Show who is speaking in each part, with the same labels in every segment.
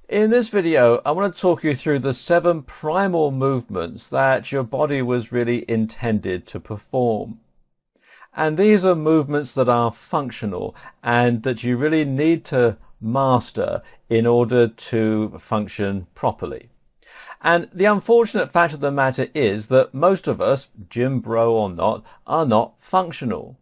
Speaker 1: In this video, I want to talk you through the 7 primal movements that your body was really intended to perform. And these are movements that are functional and that you really need to master in order to function properly. And the unfortunate fact of the matter is that most of us, gym bro or not, are not functional.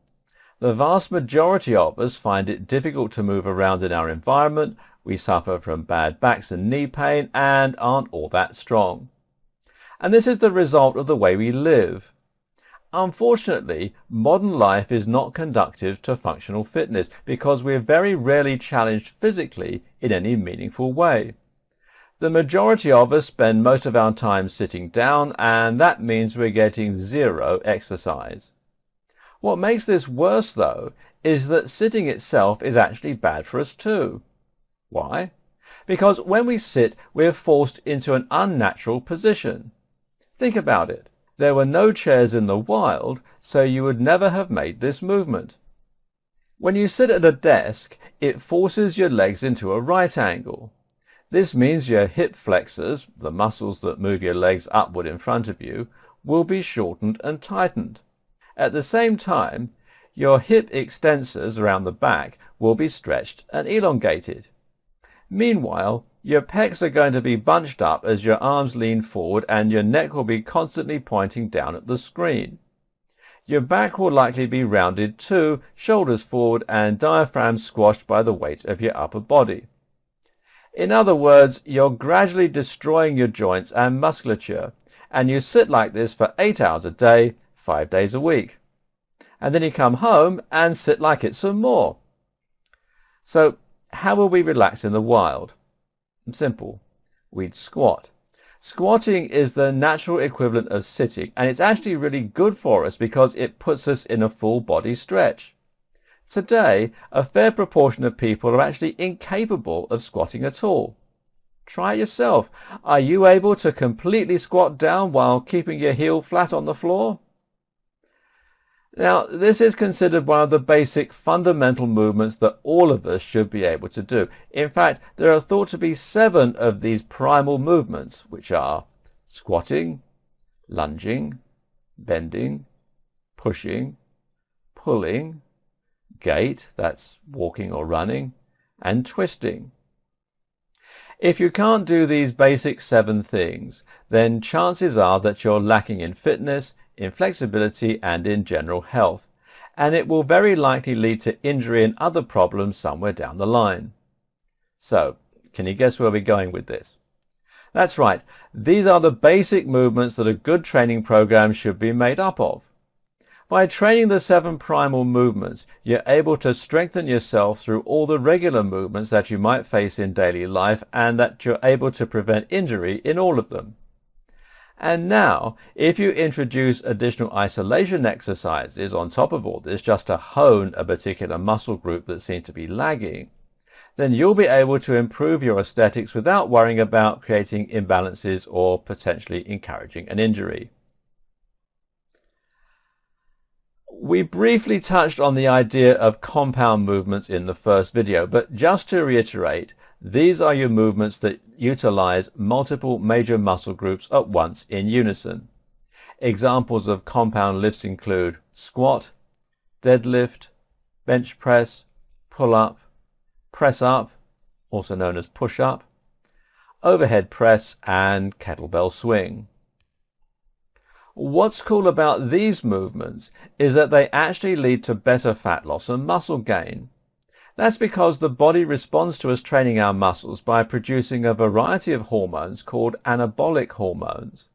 Speaker 1: The vast majority of us find it difficult to move around in our environment. We suffer from bad backs and knee pain and aren't all that strong. And this is the result of the way we live. Unfortunately, modern life is not conducive to functional fitness because we're very rarely challenged physically in any meaningful way. The majority of us spend most of our time sitting down, and that means we're getting zero exercise. What makes this worse, though, is that sitting itself is actually bad for us too. Why? Because when we sit, we're forced into an unnatural position. Think about it. There were no chairs in the wild, so you would never have made this movement. When you sit at a desk, it forces your legs into a right angle. This means your hip flexors, the muscles that move your legs upward in front of you, will be shortened and tightened. At the same time, your hip extensors around the back will be stretched and elongated. Meanwhile, your pecs are going to be bunched up as your arms lean forward and your neck will be constantly pointing down at the screen. Your back will likely be rounded too, shoulders forward and diaphragm squashed by the weight of your upper body. In other words, you're gradually destroying your joints and musculature, and you sit like this for 8 hours a day, 5 days a week. And then you come home and sit like it some more. So, how will we relax in the wild? Simple. We'd squat. Squatting is the natural equivalent of sitting, and it's actually really good for us because it puts us in a full body stretch. Today, a fair proportion of people are actually incapable of squatting at all. Try it yourself. Are you able to completely squat down while keeping your heel flat on the floor? Now, this is considered one of the basic fundamental movements that all of us should be able to do. In fact, there are thought to be 7 of these primal movements, which are squatting, lunging, bending, pushing, pulling, gait, that's walking or running, and twisting. If you can't do these basic 7 things, then chances are that you're lacking in fitness, in flexibility and in general health, and it will very likely lead to injury and other problems somewhere down the line. So, can you guess where we're going with this? That's right, these are the basic movements that a good training program should be made up of. By training the 7 primal movements, you're able to strengthen yourself through all the regular movements that you might face in daily life, and that you're able to prevent injury in all of them. And now, if you introduce additional isolation exercises on top of all this, just to hone a particular muscle group that seems to be lagging, then you'll be able to improve your aesthetics without worrying about creating imbalances or potentially encouraging an injury. We briefly touched on the idea of compound movements in the first video, but just to reiterate, these are your movements that utilize multiple major muscle groups at once in unison. Examples of compound lifts include squat, deadlift, bench press, pull-up, press up, also known as push-up, overhead press, and kettlebell swing. What's cool about these movements is that they actually lead to better fat loss and muscle gain. That's because the body responds to us training our muscles by producing a variety of hormones called anabolic hormones.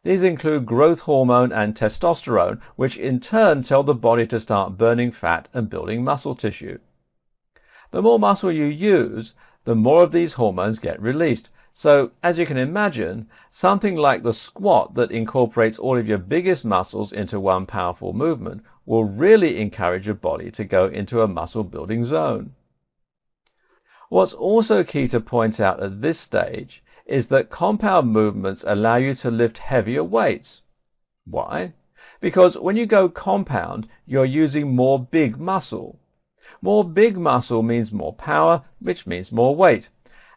Speaker 1: These include growth hormone and testosterone, which in turn tell the body to start burning fat and building muscle tissue. The more muscle you use, the more of these hormones get released. So, as you can imagine, something like the squat that incorporates all of your biggest muscles into one powerful movement will really encourage your body to go into a muscle building zone. What's also key to point out at this stage is that compound movements allow you to lift heavier weights. Why? Because when you go compound, you're using more big muscle. More big muscle means more power, which means more weight.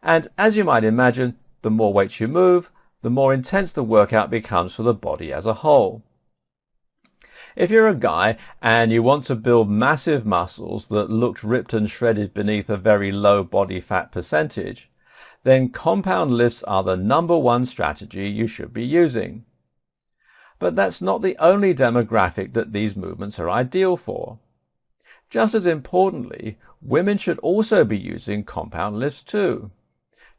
Speaker 1: And as you might imagine, the more weight you move, the more intense the workout becomes for the body as a whole. If you're a guy and you want to build massive muscles that looked ripped and shredded beneath a very low body fat percentage, then compound lifts are the #1 strategy you should be using. But that's not the only demographic that these movements are ideal for. Just as importantly, women should also be using compound lifts too.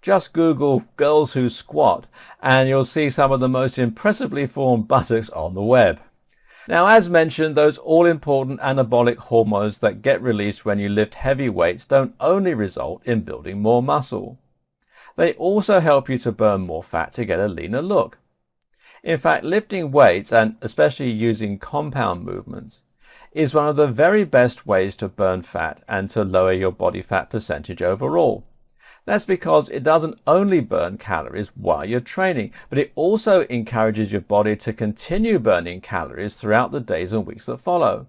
Speaker 1: Just Google girls who squat and you'll see some of the most impressively formed buttocks on the web. Now, as mentioned, those all-important anabolic hormones that get released when you lift heavy weights don't only result in building more muscle. They also help you to burn more fat to get a leaner look. In fact, lifting weights, and especially using compound movements, is one of the very best ways to burn fat and to lower your body fat percentage overall. That's because it doesn't only burn calories while you're training, but it also encourages your body to continue burning calories throughout the days and weeks that follow.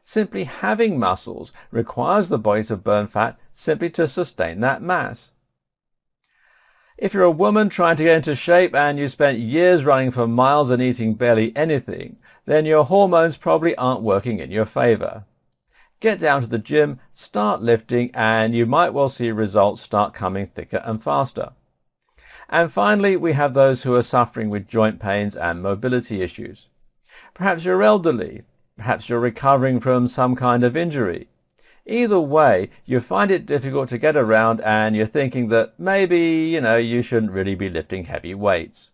Speaker 1: Simply having muscles requires the body to burn fat simply to sustain that mass. If you're a woman trying to get into shape and you spent years running for miles and eating barely anything, then your hormones probably aren't working in your favor. Get down to the gym, start lifting, and you might well see results start coming thicker and faster. And finally, we have those who are suffering with joint pains and mobility issues. Perhaps you're elderly, perhaps you're recovering from some kind of injury. Either way, you find it difficult to get around and you're thinking that maybe, you shouldn't really be lifting heavy weights.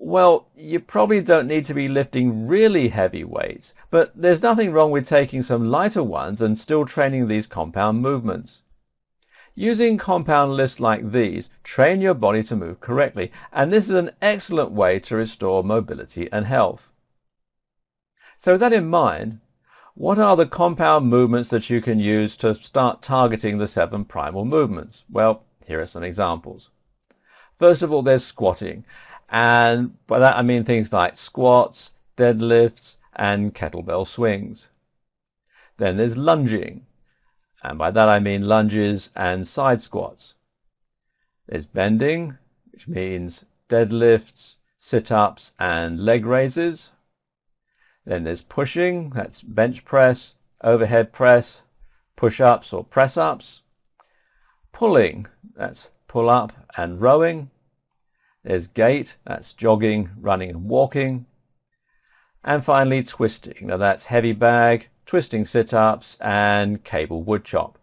Speaker 1: Well, you probably don't need to be lifting really heavy weights, but there's nothing wrong with taking some lighter ones and still training these compound movements. Using compound lifts like these train your body to move correctly, and this is an excellent way to restore mobility and health. So with that in mind, what are the compound movements that you can use to start targeting the 7 primal movements? Well, here are some examples. First of all, there's squatting. And by that I mean things like squats, deadlifts, and kettlebell swings. Then there's lunging, and by that I mean lunges and side squats. There's bending, which means deadlifts, sit-ups, and leg raises. Then there's pushing, that's bench press, overhead press, push-ups or press-ups. Pulling, that's pull-up and rowing. There's gait, that's jogging, running and walking. And finally twisting, now that's heavy bag, twisting sit-ups and cable wood chop.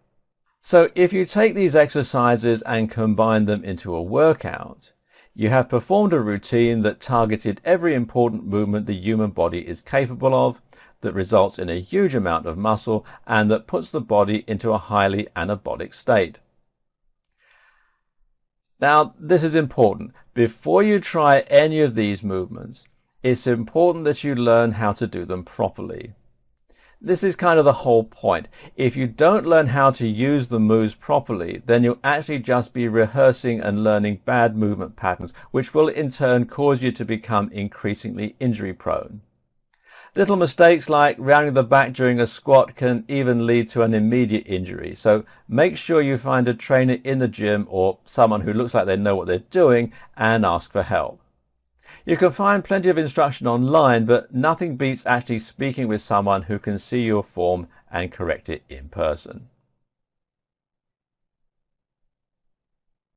Speaker 1: So if you take these exercises and combine them into a workout, you have performed a routine that targeted every important movement the human body is capable of, that results in a huge amount of muscle and that puts the body into a highly anabolic state. Now, this is important. Before you try any of these movements, it's important that you learn how to do them properly. This is kind of the whole point. If you don't learn how to use the moves properly, then you'll actually just be rehearsing and learning bad movement patterns, which will in turn cause you to become increasingly injury prone. Little mistakes like rounding the back during a squat can even lead to an immediate injury, so make sure you find a trainer in the gym or someone who looks like they know what they're doing and ask for help. You can find plenty of instruction online, but nothing beats actually speaking with someone who can see your form and correct it in person.